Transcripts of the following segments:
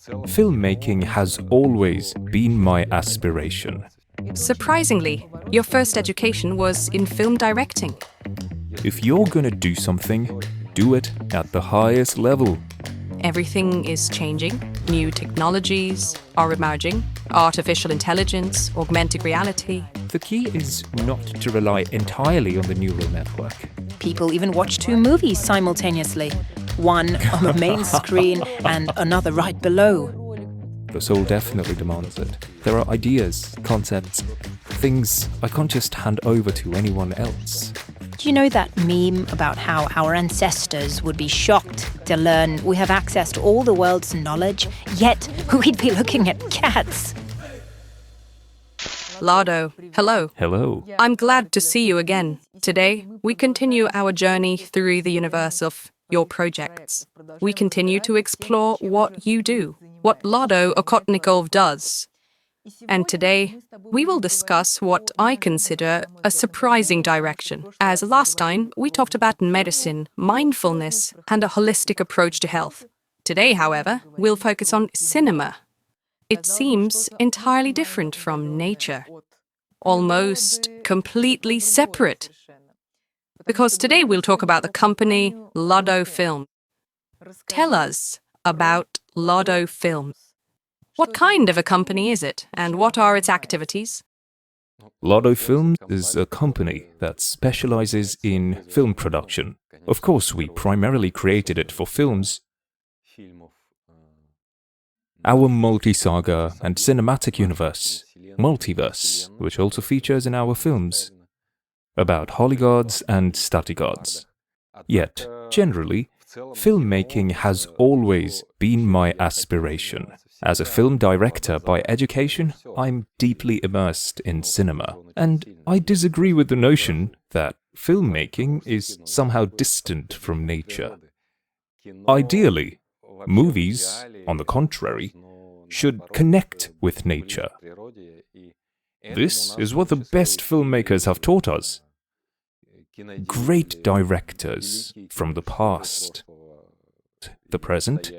Filmmaking has always been my aspiration. Surprisingly, your first education was in film directing. If you're gonna do something, do it at the highest level. Everything is changing. New technologies are emerging. Artificial intelligence, augmented reality. The key is not to rely entirely on the neural network. People even watch two movies simultaneously. One on the main screen and another right below. The soul definitely demands it. There are ideas, concepts, things I can't just hand over to anyone else. Do you know that meme about how our ancestors would be shocked to learn we have access to all the world's knowledge, yet we'd be looking at cats? Lado, hello. Hello. I'm glad to see you again. Today, we continue our journey through the universe of your projects. We continue to explore what you do, what Lado Okhotnikov does. And today, we will discuss what I consider a surprising direction. As last time, we talked about medicine, mindfulness, and a holistic approach to health. Today, however, we'll focus on cinema. It seems entirely different from nature, almost completely separate. Because today we'll talk about the company Lado Films. Tell us about Lado Films. What kind of a company is it, and what are its activities? Lado Films is a company that specializes in film production. Of course, we primarily created it for films. Our multi-saga and cinematic universe, Multiverse, which also features in our films, about Holiguards and Statiguards. Yet, generally, filmmaking has always been my aspiration. As a film director by education, I'm deeply immersed in cinema, and I disagree with the notion that filmmaking is somehow distant from nature. Ideally, movies, on the contrary, should connect with nature. This is what the best filmmakers have taught us. Great directors from the past, the present,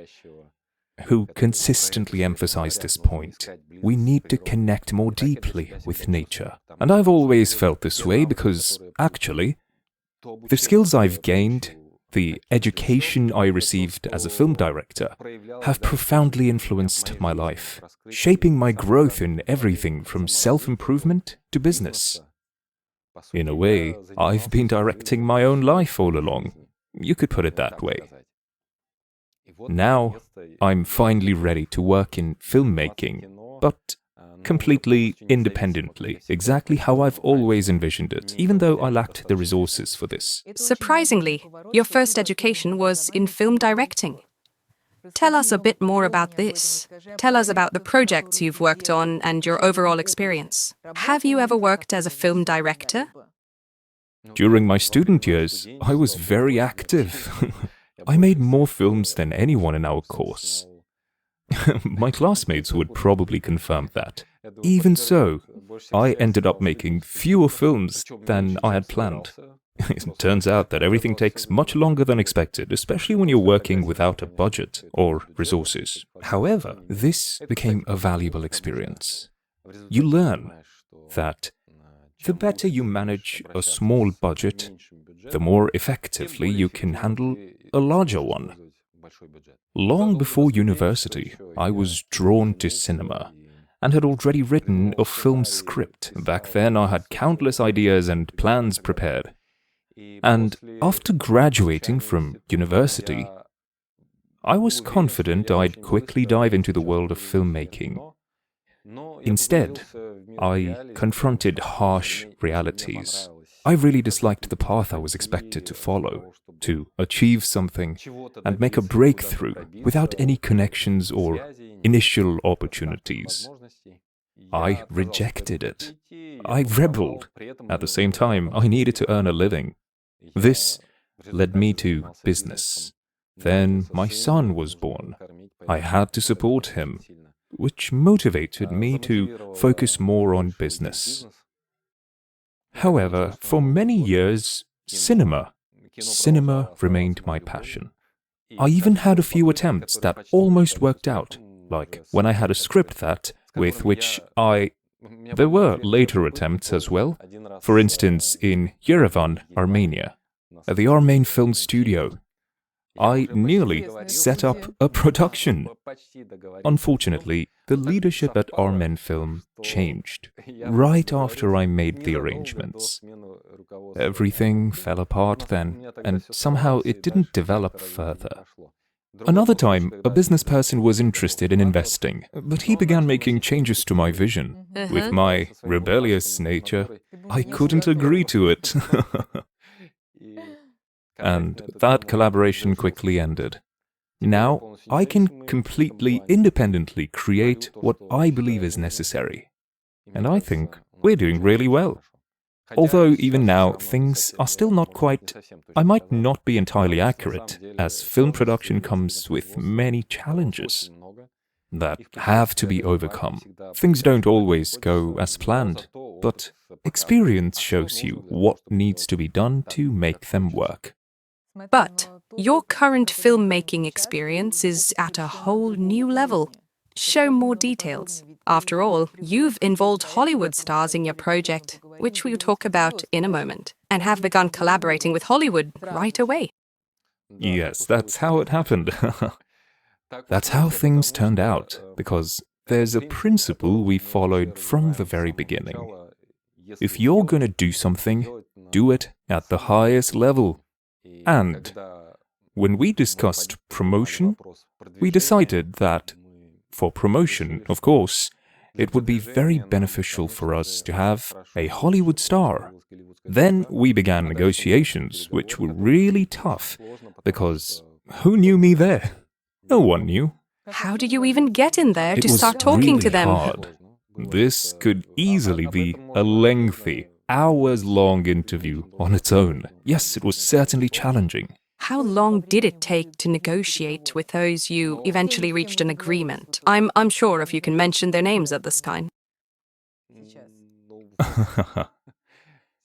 who consistently emphasize this point. We need to connect more deeply with nature. And I've always felt this way because, actually, the skills I've gained, the education I received as a film director, have profoundly influenced my life, shaping my growth in everything from self-improvement to business. In a way, I've been directing my own life all along. You could put it that way. Now, I'm finally ready to work in filmmaking, but completely independently, exactly how I've always envisioned it, even though I lacked the resources for this. Surprisingly, your first education was in film directing. Tell us a bit more about this. Tell us about the projects you've worked on and your overall experience. Have you ever worked as a film director? During my student years, I was very active. I made more films than anyone in our course. My classmates would probably confirm that. Even so, I ended up making fewer films than I had planned. It turns out that everything takes much longer than expected, especially when you're working without a budget or resources. However, this became a valuable experience. You learn that the better you manage a small budget, the more effectively you can handle a larger one. Long before university, I was drawn to cinema and had already written a film script. Back then, I had countless ideas and plans prepared. And after graduating from university, I was confident I'd quickly dive into the world of filmmaking. Instead, I confronted harsh realities. I really disliked the path I was expected to follow, to achieve something and make a breakthrough without any connections or initial opportunities. I rejected it. I rebelled. At the same time, I needed to earn a living. This led me to business. Then my son was born. I had to support him, which motivated me to focus more on business. However, for many years, cinema remained my passion. I even had a few attempts that almost worked out, Like when I had a script with which there were later attempts as well. For instance, in Yerevan, Armenia, at the Armane Film Studio, I nearly set up a production. Unfortunately, the leadership at Armane Film changed right after I made the arrangements. Everything fell apart then, and somehow it didn't develop further. Another time, a business person was interested in investing, but he began making changes to my vision. With my rebellious nature, I couldn't agree to it. And that collaboration quickly ended. Now, I can completely independently create what I believe is necessary. And I think we're doing really well. Although even now, things are still not quite... I might not be entirely accurate, as film production comes with many challenges that have to be overcome. Things don't always go as planned, but experience shows you what needs to be done to make them work. But your current filmmaking experience is at a whole new level. Show more details. After all, you've involved Hollywood stars in your project, which we'll talk about in a moment, and have begun collaborating with Hollywood right away. Yes, that's how it happened. That's how things turned out, because there's a principle we followed from the very beginning. If you're gonna do something, do it at the highest level. And when we discussed promotion, we decided that for promotion, of course, it would be very beneficial for us to have a Hollywood star. Then we began negotiations, which were really tough, because who knew me there? No one knew. How did you even get in there to start talking to them? Hard. This could easily be a lengthy, hours-long interview on its own. Yes, it was certainly challenging. How long did it take to negotiate with those you eventually reached an agreement? I'm unsure if you can mention their names at this time.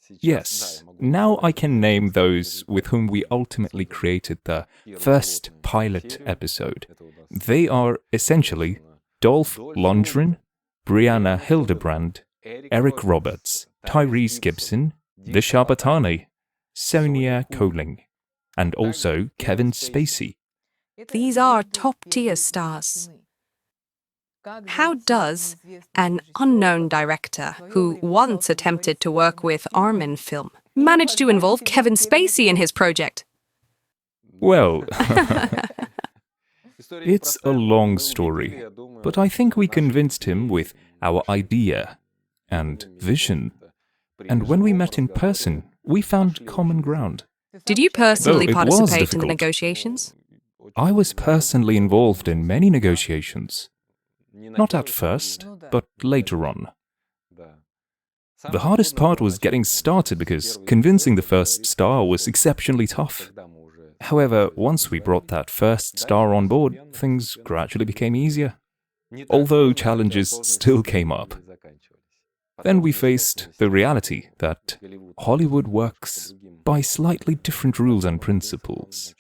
Yes, now I can name those with whom we ultimately created the first pilot episode. They are essentially Dolph Lundgren, Brianna Hildebrand, Eric Roberts, Tyrese Gibson, Disha Batani, Sonia Coling, and also Kevin Spacey. These are top-tier stars. How does an unknown director who once attempted to work with Armane Film manage to involve Kevin Spacey in his project? Well, it's a long story, but I think we convinced him with our idea and vision. And when we met in person, we found common ground. Did you personally Though it was participate in the difficult. negotiations? I was personally involved in many negotiations. Not at first, but later on. The hardest part was getting started because convincing the first star was exceptionally tough. However, once we brought that first star on board, things gradually became easier. Although challenges still came up. Then we faced the reality that Hollywood works by slightly different rules and principles.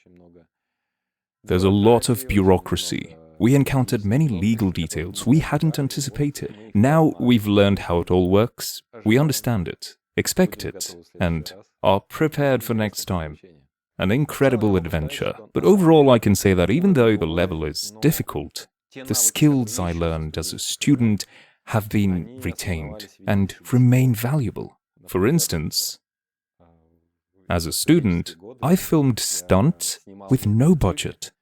There's a lot of bureaucracy. We encountered many legal details we hadn't anticipated. Now we've learned how it all works, we understand it, expect it, and are prepared for next time. An incredible adventure. But overall I can say that even though the level is difficult, the skills I learned as a student have been retained and remain valuable. For instance, as a student, I filmed stunts with no budget.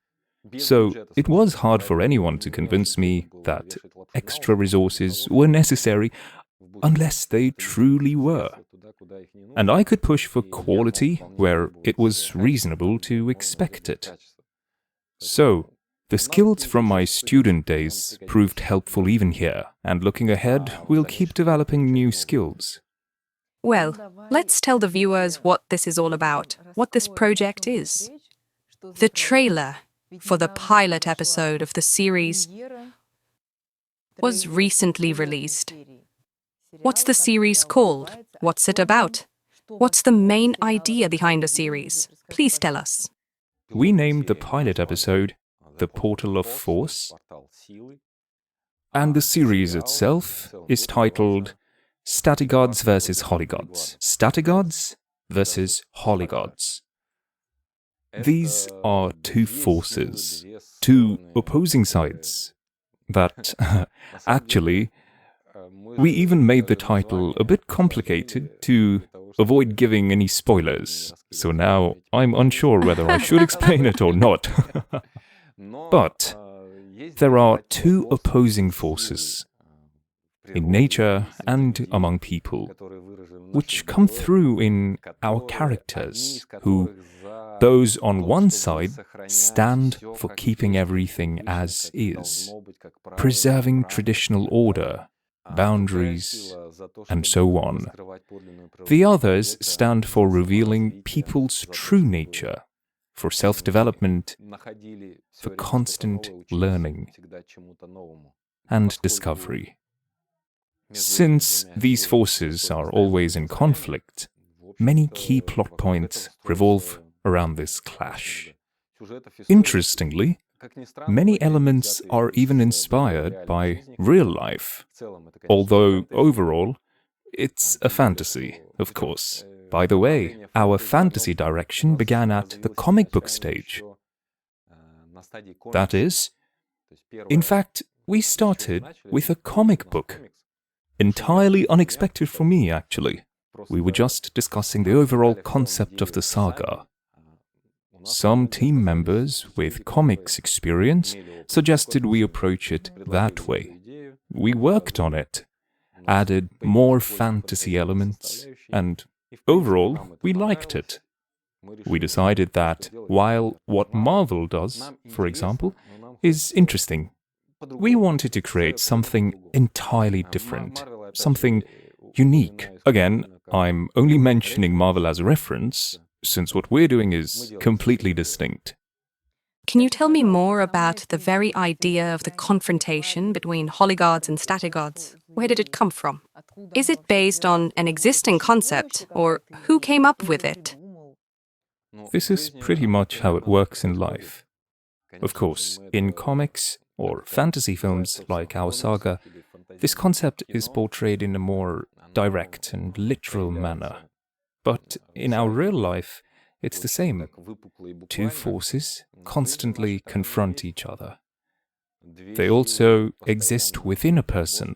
So it was hard for anyone to convince me that extra resources were necessary unless they truly were. And I could push for quality where it was reasonable to expect it. So, the skills from my student days proved helpful even here, and looking ahead, we'll keep developing new skills. Well, let's tell the viewers what this is all about, what this project is. The trailer for the pilot episode of the series was recently released. What's the series called? What's it about? What's the main idea behind the series? Please tell us. We named the pilot episode The Portal of Force, And the series itself is titled Statiguards vs. Holiguards. Statiguards vs. Holiguards. These are two forces, two opposing sides, that actually, we even made the title a bit complicated to avoid giving any spoilers, so now I'm unsure whether I should explain it or not. But there are two opposing forces in nature and among people, which come through in our characters, who, those on one side, stand for keeping everything as is, preserving traditional order, boundaries, and so on. The others stand for revealing people's true nature, for self-development, for constant learning and discovery. Since these forces are always in conflict, many key plot points revolve around this clash. Interestingly, many elements are even inspired by real life, although overall, it's a fantasy, of course. By the way, our fantasy direction began at the comic book stage. That is, in fact, we started with a comic book. Entirely unexpected for me, actually. We were just discussing the overall concept of the saga. Some team members with comics experience suggested we approach it that way. We worked on it, added more fantasy elements, and overall, we liked it. We decided that while what Marvel does, for example, is interesting, we wanted to create something entirely different, something unique. Again, I'm only mentioning Marvel as a reference, since what we're doing is completely distinct. Can you tell me more about the very idea of the confrontation between Holiguards and Statiguards? Where did it come from? Is it based on an existing concept, or who came up with it? This is pretty much how it works in life. Of course, in comics or fantasy films like our saga, this concept is portrayed in a more direct and literal manner. But in our real life, it's the same. Two forces constantly confront each other. They also exist within a person,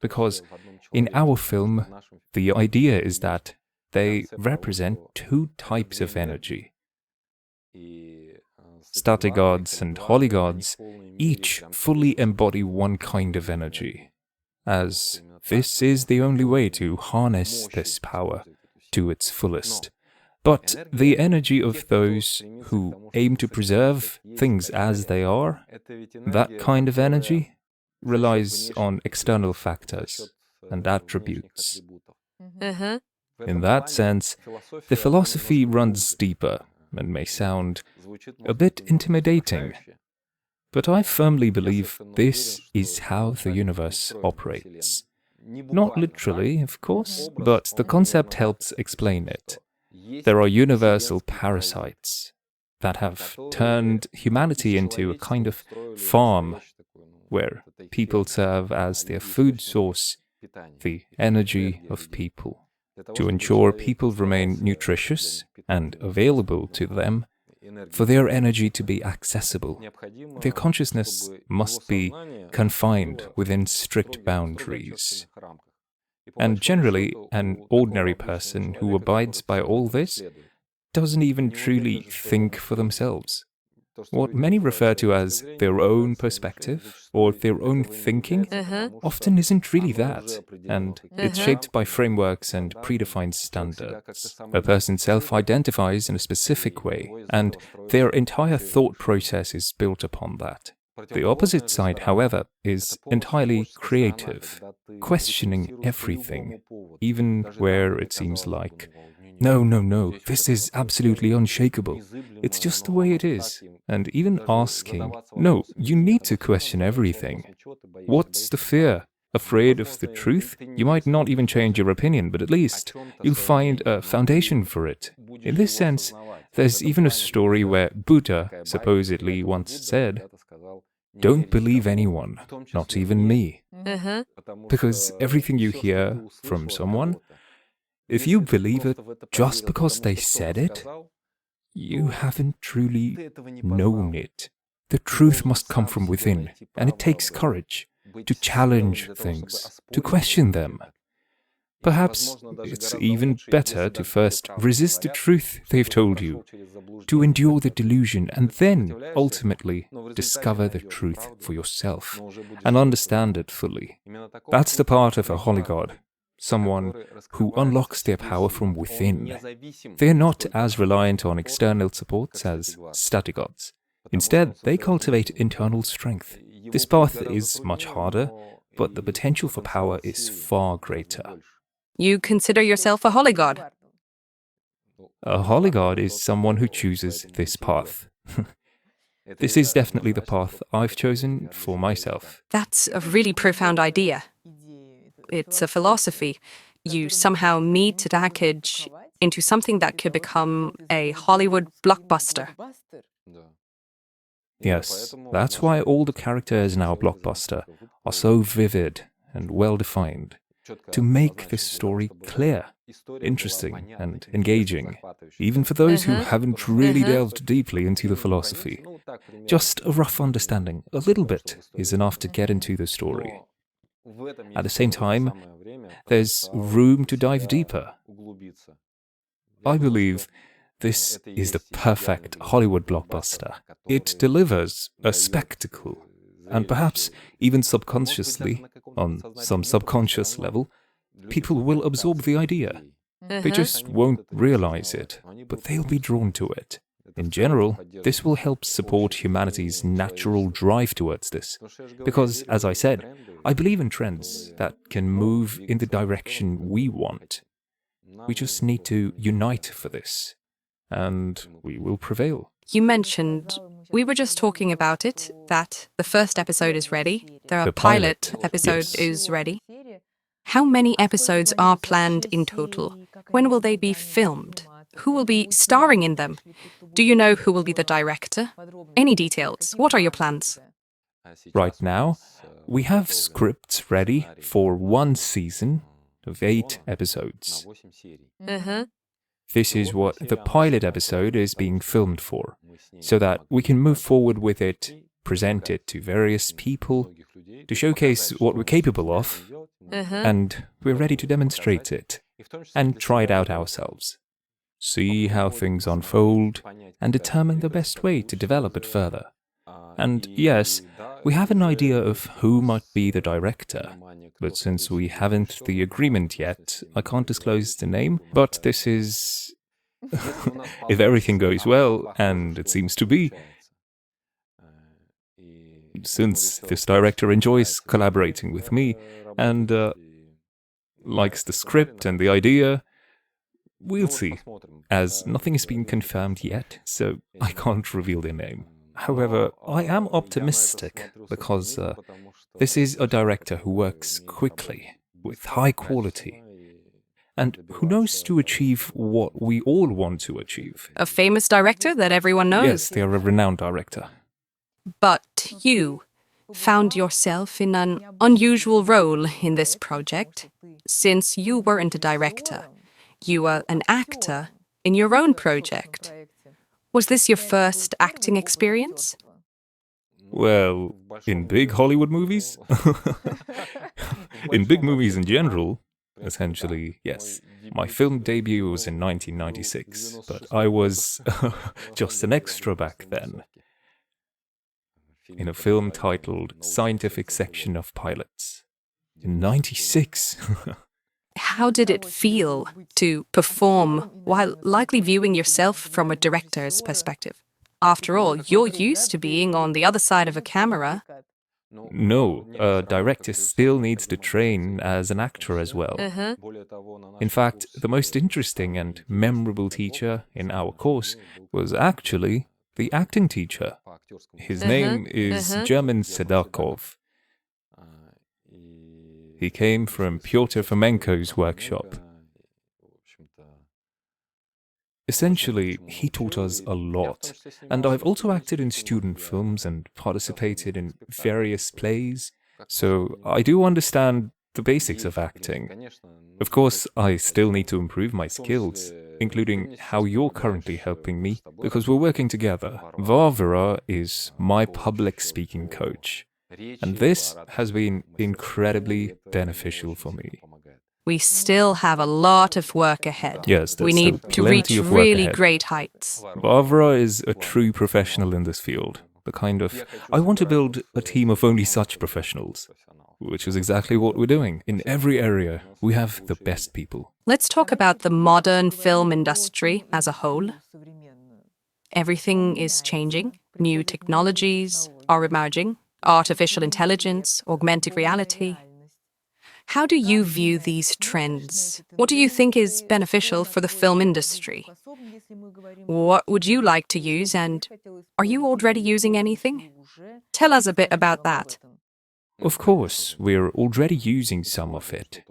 because in our film, the idea is that they represent two types of energy. Statiguards and Holiguards each fully embody one kind of energy, as this is the only way to harness this power to its fullest. But the energy of those who aim to preserve things as they are, that kind of energy relies on external factors and attributes. In that sense, the philosophy runs deeper and may sound a bit intimidating. But I firmly believe this is how the universe operates. Not literally, of course, but the concept helps explain it. There are universal parasites that have turned humanity into a kind of farm where people serve as their food source, the energy of people. To ensure people remain nutritious and available to them, for their energy to be accessible, their consciousness must be confined within strict boundaries. And generally, an ordinary person who abides by all this doesn't even truly think for themselves. What many refer to as their own perspective or their own thinking often isn't really that, and it's shaped by frameworks and predefined standards. A person self-identifies in a specific way, and their entire thought process is built upon that. The opposite side, however, is entirely creative, questioning everything, even where it seems like, no, this is absolutely unshakable. It's just the way it is. And even asking, no, you need to question everything. What's the fear? Afraid of the truth? You might not even change your opinion, but at least you'll find a foundation for it. In this sense, there's even a story where Buddha supposedly once said, Don't believe anyone, not even me. Uh-huh. Because everything you hear from someone, if you believe it just because they said it, you haven't truly known it. The truth must come from within, and it takes courage to challenge things, to question them. Perhaps it's even better to first resist the truth they've told you, to endure the delusion, and then, ultimately, discover the truth for yourself and understand it fully. That's the part of a Holiguard, someone who unlocks their power from within. They're not as reliant on external supports as Statiguards. Instead, they cultivate internal strength. This path is much harder, but the potential for power is far greater. You consider yourself a Holiguard? A Holiguard is someone who chooses this path. This is definitely the path I've chosen for myself. That's a really profound idea. It's a philosophy. You somehow meet a package into something that could become a Hollywood blockbuster. Yes, that's why all the characters in our blockbuster are so vivid and well-defined, to make this story clear, interesting and engaging, even for those who haven't really delved deeply into the philosophy. Just a rough understanding, a little bit, is enough to get into the story. At the same time, there's room to dive deeper. I believe this is the perfect Hollywood blockbuster. It delivers a spectacle, and perhaps even subconsciously, on some subconscious level, people will absorb the idea. They just won't realize it, but they'll be drawn to it. In general, this will help support humanity's natural drive towards this, because, as I said, I believe in trends that can move in the direction we want. We just need to unite for this, and we will prevail. You mentioned, we were just talking about it, that the first episode is ready, the pilot episode yes. is ready. How many episodes are planned in total? When will they be filmed? Who will be starring in them? Do you know who will be the director? Any details? What are your plans? Right now, we have scripts ready for one season of 8 episodes. This is what the pilot episode is being filmed for, so that we can move forward with it, present it to various people, to showcase what we're capable of, and we're ready to demonstrate it, and try it out ourselves. See how things unfold, and determine the best way to develop it further. And yes, we have an idea of who might be the director, but since we haven't the agreement yet, I can't disclose the name, but this is... if everything goes well, and it seems to be, since this director enjoys collaborating with me, and likes the script and the idea, we'll see, as nothing has been confirmed yet, so I can't reveal their name. However, I am optimistic, because this is a director who works quickly, with high quality, and who knows to achieve what we all want to achieve. A famous director that everyone knows? Yes, they are a renowned director. But you found yourself in an unusual role in this project, since you weren't a director. You were an actor in your own project. Was this your first acting experience? Well, in big Hollywood movies? In big movies in general, essentially, yes. My film debut was in 1996, but I was just an extra back then, in a film titled Scientific Section of Pilots. In 96! How did it feel to perform while likely viewing yourself from a director's perspective? After all, you're used to being on the other side of a camera. No, a director still needs to train as an actor as well. In fact, the most interesting and memorable teacher in our course was actually the acting teacher. His name is German Sedakov. He came from Pyotr Fomenko's workshop. Essentially, he taught us a lot. And I've also acted in student films and participated in various plays, so I do understand the basics of acting. Of course, I still need to improve my skills, including how you're currently helping me, because we're working together. Varvara is my public speaking coach, and this has been incredibly beneficial for me. We still have a lot of work ahead. Yes, we there's need still to reach plenty of work really ahead. great heights. Varvara is a true professional in this field. I want to build a team of only such professionals, which is exactly what we're doing. In every area, we have the best people. Let's talk about the modern film industry as a whole. Everything is changing. New technologies are emerging. Artificial intelligence, augmented reality. How do you view these trends? What do you think is beneficial for the film industry? What would you like to use, and are you already using anything? Tell us a bit about that. Of course, we're already using some of it.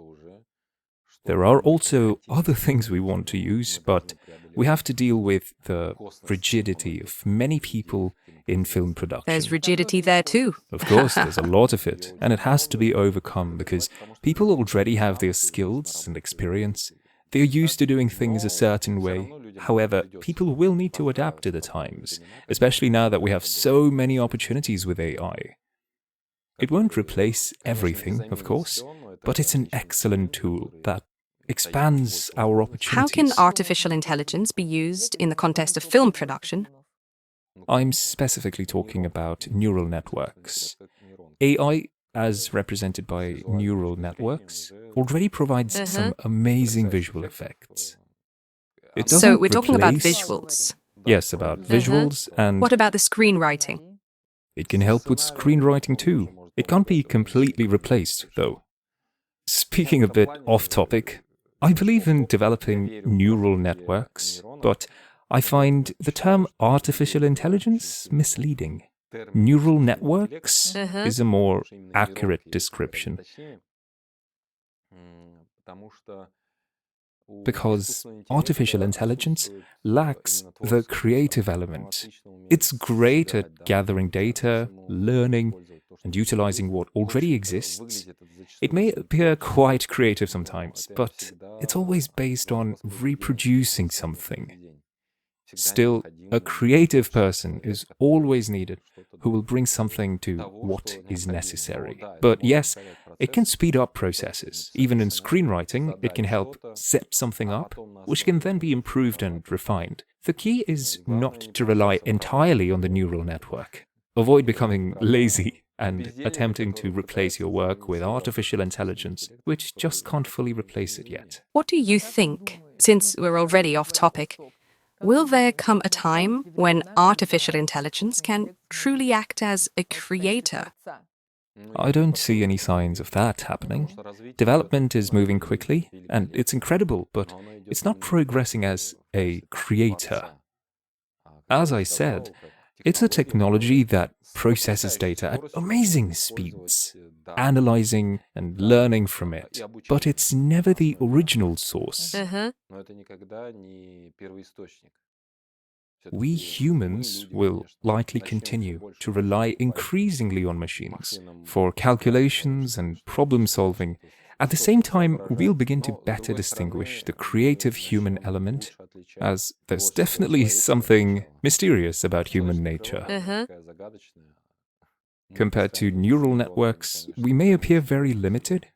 There are also other things we want to use, but we have to deal with the rigidity of many people in film production. There's rigidity there too. Of course, there's a lot of it, and it has to be overcome because people already have their skills and experience. They're used to doing things a certain way. However, people will need to adapt to the times, especially now that we have so many opportunities with AI. It won't replace everything, of course, but it's an excellent tool that expands our opportunities. How can artificial intelligence be used in the context of film production? I'm specifically talking about neural networks. AI, as represented by neural networks, already provides some amazing visual effects. It doesn't So we're talking about replace- visuals. Yes, about visuals, and What about the screenwriting? it can help with screenwriting too. It can't be completely replaced, though. Speaking a bit off topic, I believe in developing neural networks, but I find the term artificial intelligence misleading. Neural networks is a more accurate description, because artificial intelligence lacks the creative element. It's great at gathering data, learning, and utilizing what already exists. It may appear quite creative sometimes, but it's always based on reproducing something. Still, a creative person is always needed who will bring something to what is necessary. But yes, it can speed up processes. Even in screenwriting, it can help set something up, which can then be improved and refined. The key is not to rely entirely on the neural network. Avoid becoming lazy and attempting to replace your work with artificial intelligence, which just can't fully replace it yet. What do you think, since we're already off topic, will there come a time when artificial intelligence can truly act as a creator? I don't see any signs of that happening. Development is moving quickly, and it's incredible, but it's not progressing as a creator. As I said, it's a technology that processes data at amazing speeds, analyzing and learning from it, but it's never the original source. We humans will likely continue to rely increasingly on machines for calculations and problem solving. At the same time, we'll begin to better distinguish the creative human element, as there's definitely something mysterious about human nature. Compared to neural networks, we may appear very limited,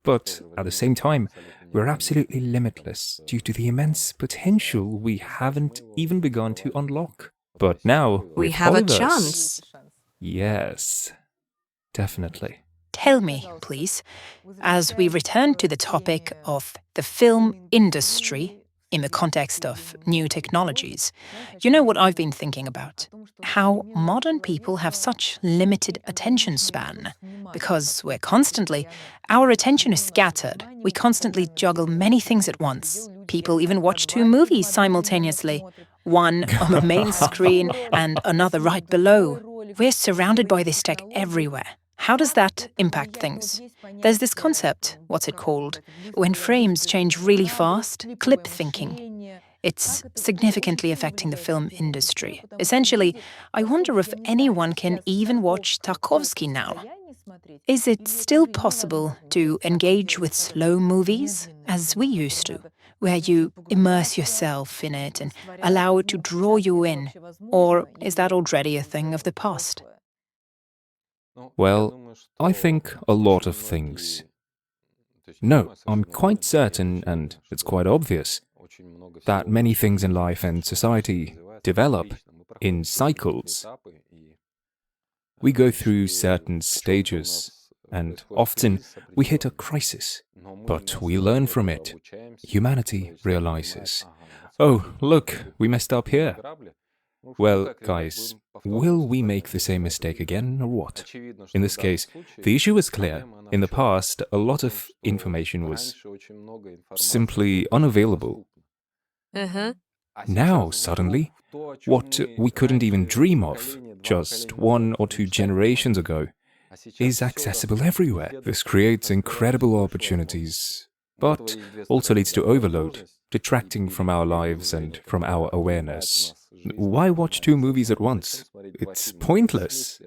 but at the same time, we're absolutely limitless due to the immense potential we haven't even begun to unlock. But now, We with have a Holiguards- chance. Yes, definitely. Tell me, please, as we return to the topic of the film industry in the context of new technologies, you know what I've been thinking about? How modern people have such limited attention span. Because our attention is scattered. We constantly juggle many things at once. People even watch 2 movies simultaneously, one on the main screen and another right below. We're surrounded by this tech everywhere. How does that impact things? There's this concept, what's it called? When frames change really fast, clip thinking. It's significantly affecting the film industry. Essentially, I wonder if anyone can even watch Tarkovsky now. Is it still possible to engage with slow movies, as we used to, where you immerse yourself in it and allow it to draw you in? Or is that already a thing of the past? Well, I think a lot of things. No, I'm quite certain, and it's quite obvious, that many things in life and society develop in cycles. We go through certain stages, and often we hit a crisis, but we learn from it. Humanity realizes, oh, look, we messed up here. Well, guys, will we make the same mistake again or what? In this case, the issue is clear. In the past, a lot of information was simply unavailable. Now, suddenly, what we couldn't even dream of just 1 or 2 generations ago is accessible everywhere. This creates incredible opportunities, but also leads to overload, detracting from our lives and from our awareness. Why watch 2 movies at once? It's pointless.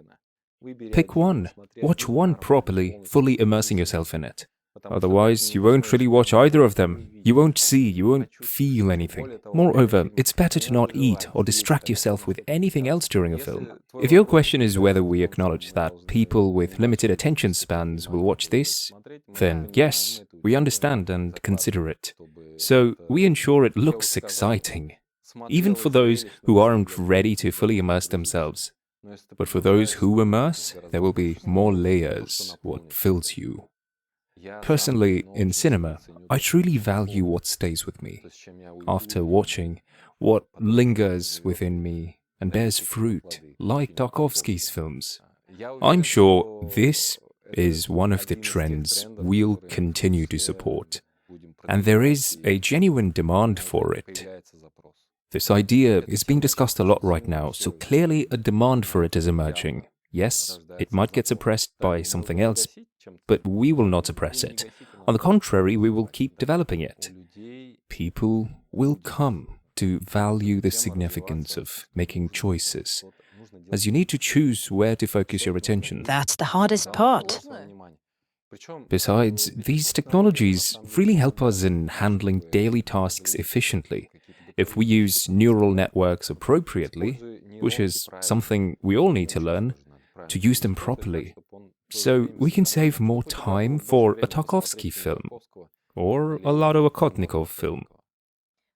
Pick one. Watch one properly, fully immersing yourself in it. Otherwise, you won't really watch either of them. You won't see, you won't feel anything. Moreover, it's better to not eat or distract yourself with anything else during a film. If your question is whether we acknowledge that people with limited attention spans will watch this, then yes, we understand and consider it. So we ensure it looks exciting, even for those who aren't ready to fully immerse themselves. But for those who immerse, there will be more layers, what fills you. Personally, in cinema, I truly value what stays with me. After watching, what lingers within me and bears fruit, like Tarkovsky's films. I'm sure this is one of the trends we'll continue to support, and there is a genuine demand for it. This idea is being discussed a lot right now, so clearly a demand for it is emerging. Yes, it might get suppressed by something else, but we will not suppress it. On the contrary, we will keep developing it. People will come to value the significance of making choices, as you need to choose where to focus your attention. That's the hardest part. Besides, these technologies really help us in handling daily tasks efficiently. If we use neural networks appropriately, which is something we all need to learn, to use them properly, so we can save more time for a Tarkovsky film or a Lado Okhotnikov film.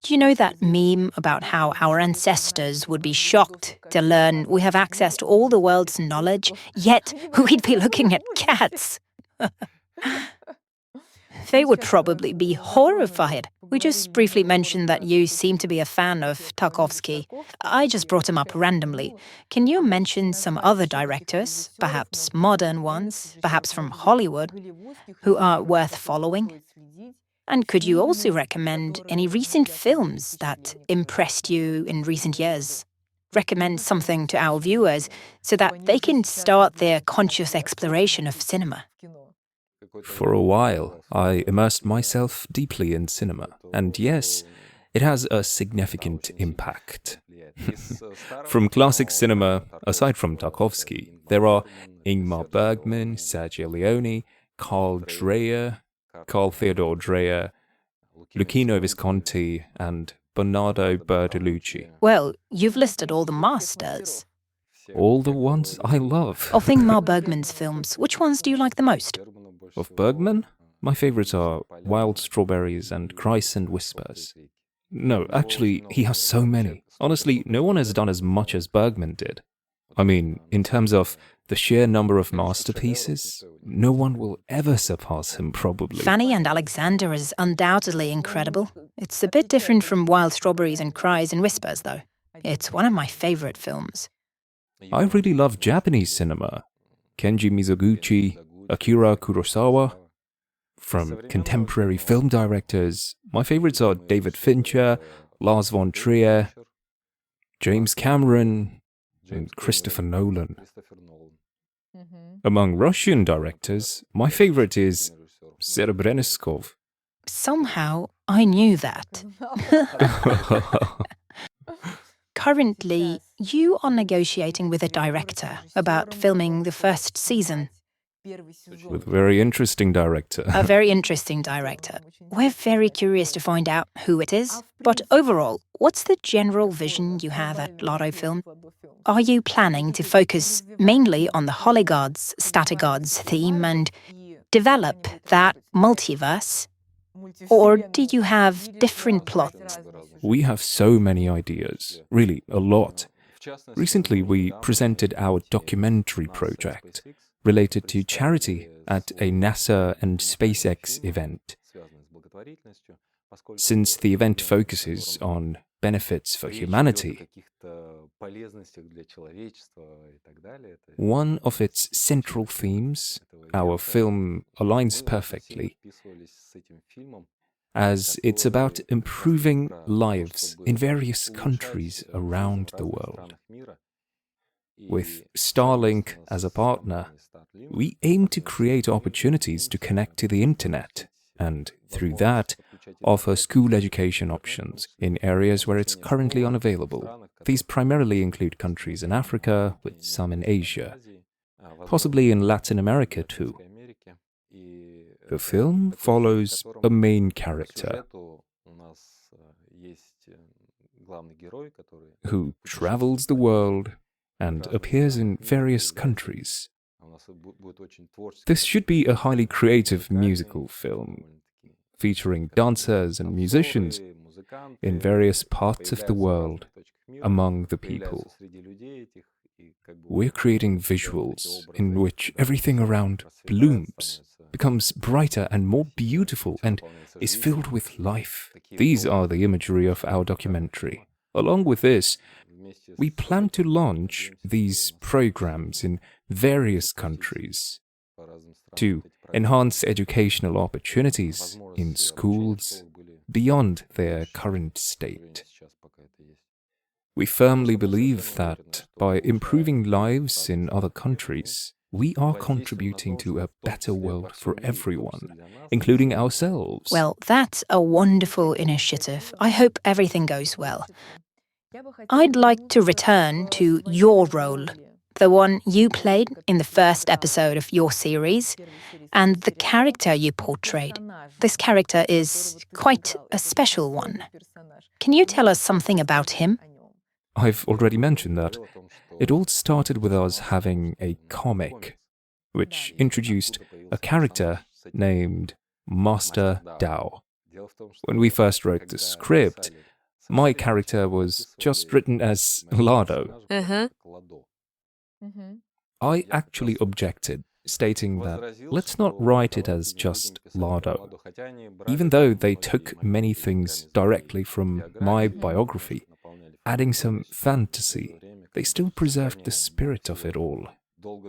Do you know that meme about how our ancestors would be shocked to learn we have access to all the world's knowledge, yet we'd be looking at cats? They would probably be horrified. We just briefly mentioned that you seem to be a fan of Tarkovsky. I just brought him up randomly. Can you mention some other directors, perhaps modern ones, perhaps from Hollywood, who are worth following? And could you also recommend any recent films that impressed you in recent years? Recommend something to our viewers so that they can start their conscious exploration of cinema. For a while, I immersed myself deeply in cinema, and yes, it has a significant impact. From classic cinema, aside from Tarkovsky, there are Ingmar Bergman, Sergio Leone, Carl Theodor Dreyer, Luchino Visconti, and Bernardo Bertolucci. Well, you've listed all the masters. All the ones I love. Of Ingmar Bergman's films, which ones do you like the most? Of Bergman, my favorites are Wild Strawberries and Cries and Whispers. No, actually, he has so many. Honestly, no one has done as much as Bergman did. I mean, in terms of the sheer number of masterpieces, no one will ever surpass him, probably. Fanny and Alexander is undoubtedly incredible. It's a bit different from Wild Strawberries and Cries and Whispers, though. It's one of my favorite films. I really love Japanese cinema. Kenji Mizoguchi, Akira Kurosawa. From contemporary film directors, my favorites are David Fincher, Lars von Trier, James Cameron, and Christopher Nolan. Among Russian directors, my favorite is Serebrennikov. Somehow, I knew that. Currently, you are negotiating with a director about filming the first season. With a very interesting director. A very interesting director. We're very curious to find out who it is. But overall, what's the general vision you have at Lado Film? Are you planning to focus mainly on the Holiguards, Statiguards theme and develop that multiverse? Or do you have different plots? We have so many ideas, really a lot. Recently we presented our documentary project related to charity at a NASA and SpaceX event. Since the event focuses on benefits for humanity, one of its central themes, our film aligns perfectly, as it's about improving lives in various countries around the world. With Starlink as a partner, we aim to create opportunities to connect to the internet and, through that, offer school education options in areas where it's currently unavailable. These primarily include countries in Africa, with some in Asia, possibly in Latin America too. The film follows a main character who travels the world and appears in various countries. This should be a highly creative musical film, featuring dancers and musicians in various parts of the world among the people. We're creating visuals in which everything around blooms, becomes brighter and more beautiful, and is filled with life. These are the imagery of our documentary. Along with this, we plan to launch these programs in various countries to enhance educational opportunities in schools beyond their current state. We firmly believe that by improving lives in other countries, we are contributing to a better world for everyone, including ourselves. Well, that's a wonderful initiative. I hope everything goes well. I'd like to return to your role, the one you played in the first episode of your series, and the character you portrayed. This character is quite a special one. Can you tell us something about him? I've already mentioned that. It all started with us having a comic, which introduced a character named Master Dao. When we first wrote the script, my character was just written as Lado. I actually objected, stating that let's not write it as just Lado. Even though they took many things directly from my biography, adding some fantasy, they still preserved the spirit of it all.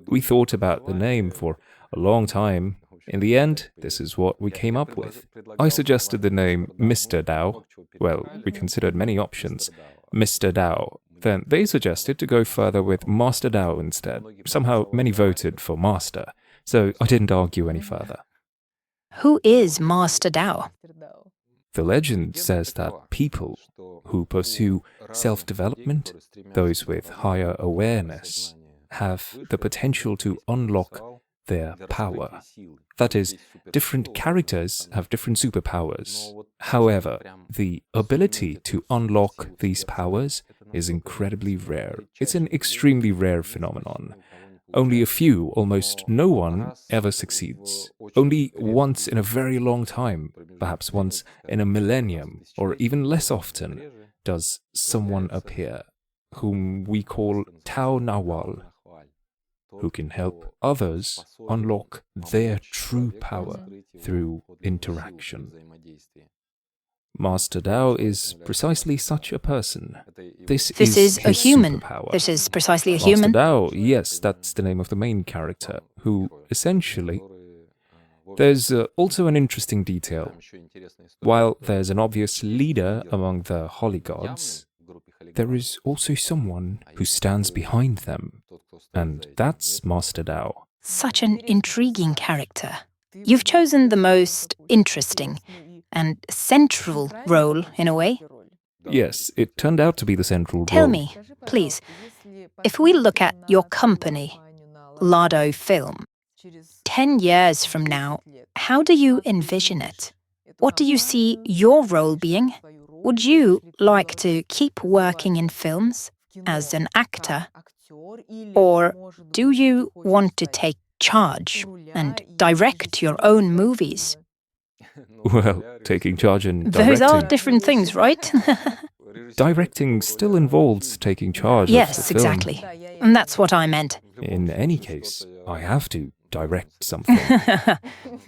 We thought about the name for a long time. In the end, this is what we came up with. I suggested the name Mr. Dao. Well, we considered many options. Mr. Dao. Then they suggested to go further with Master Dao instead. Somehow many voted for Master, so I didn't argue any further. Who is Master Dao? The legend says that people who pursue self-development, those with higher awareness, have the potential to unlock their power. That is, different characters have different superpowers. However, the ability to unlock these powers is incredibly rare. It's an extremely rare phenomenon. Only a few, almost no one, ever succeeds. Only once in a very long time, perhaps once in a millennium, or even less often, does someone appear, whom we call Tao Nawal, who can help others unlock their true power through interaction. Master Dao is precisely such a person. This is a human. Superpower. This is precisely a human. Master Dao, yes, that's the name of the main character, who essentially... There's also an interesting detail. While there's an obvious leader among the Holiguards, there is also someone who stands behind them, and that's Master Dao. Such an intriguing character. You've chosen the most interesting and central role in a way. Yes, it turned out to be the central Tell role. me, please, if we look at your company, Lado Film, 10 years from now, how do you envision it? What do you see your role being? Would you like to keep working in films as an actor? Or do you want to take charge and direct your own movies? Well, taking charge and Those are directing. different things, right? Directing still involves taking charge of the Yes, film. exactly. And that's what I meant. In any case, I have to direct something.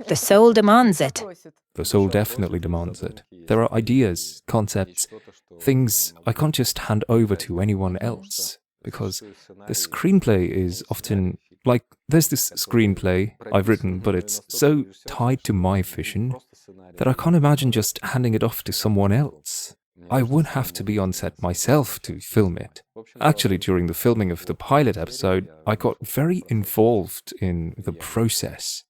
The soul demands it. The soul definitely demands it. There are ideas, concepts, things I can't just hand over to anyone else. Because the screenplay is often, like, there's this screenplay I've written, but it's so tied to my vision that I can't imagine just handing it off to someone else. I would have to be on set myself to film it. Actually, during the filming of the pilot episode, I got very involved in the process.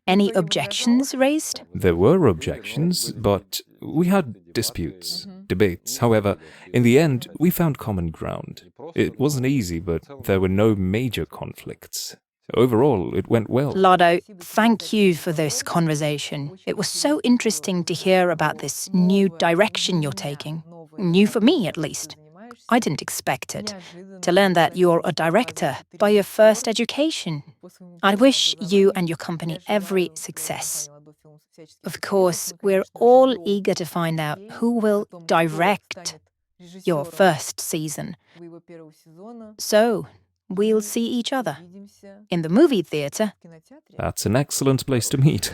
Any objections raised? There were objections, but we had disputes, debates. However, in the end, we found common ground. It wasn't easy, but there were no major conflicts. Overall, it went well. Lado, thank you for this conversation. It was so interesting to hear about this new direction you're taking. New for me, at least. I didn't expect it. To learn that you're a director by your first education. I wish you and your company every success. Of course, we're all eager to find out who will direct your first season. So, we'll see each other in the movie theatre. That's an excellent place to meet.